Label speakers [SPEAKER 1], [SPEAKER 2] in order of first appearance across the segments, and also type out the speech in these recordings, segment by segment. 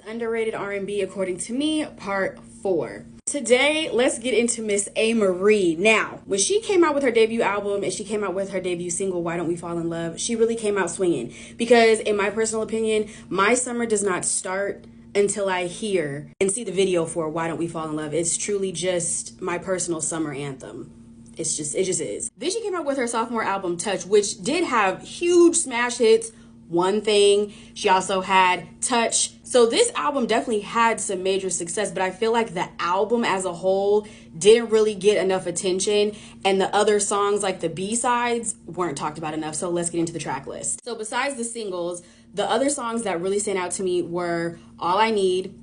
[SPEAKER 1] Underrated R&B according to me, part 4. Today, let's get into Miss Amerie. Now, when she came out with her debut album and she came out with her debut single, Why Don't We Fall in Love, she really came out swinging. Because in my personal opinion, my summer does not start until I hear and see the video for Why Don't We Fall in Love. It's truly just my personal summer anthem. It just is. Then she came out with her sophomore album, Touch, which did have huge smash hits. One Thing. She also had Touch. So this album definitely had some major success, but I feel like the album as a whole didn't really get enough attention, and the other songs like the B-sides weren't talked about enough. So let's get into the track list. So besides the singles, the other songs that really stand out to me were All I Need,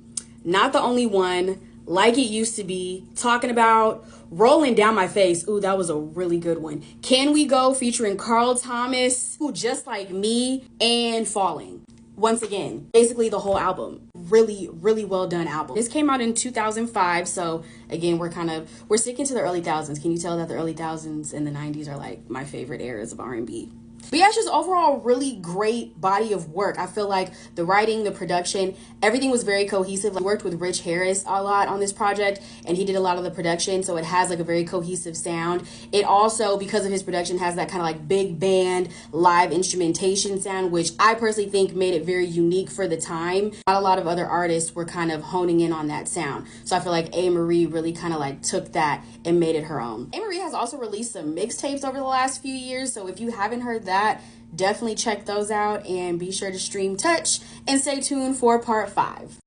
[SPEAKER 1] Not the Only One, Like It Used to Be, Talking About, Rolling Down My Face. Ooh, that was a really good one. Can We Go featuring Carl Thomas, Who Just Like Me, and Falling. Once again, basically the whole album. Really well done album. This came out in 2005, so again, we're sticking to the early thousands. Can you tell that the early thousands and the 90s are like my favorite eras of R&B? But yeah, it's just overall really great body of work. I feel like the writing, the production, everything was very cohesive. I worked with Rich Harris a lot on this project, and he did a lot of the production, so it has like a very cohesive sound. It also, because of his production, has that kind of like big band live instrumentation sound, which I personally think made it very unique for the time. Not a lot of other artists were kind of honing in on that sound. So I feel like Amerie really kind of like took that and made it her own. Amerie has also released some mixtapes over the last few years, so if you haven't heard that, definitely check those out and be sure to stream Touch and stay tuned for part 5.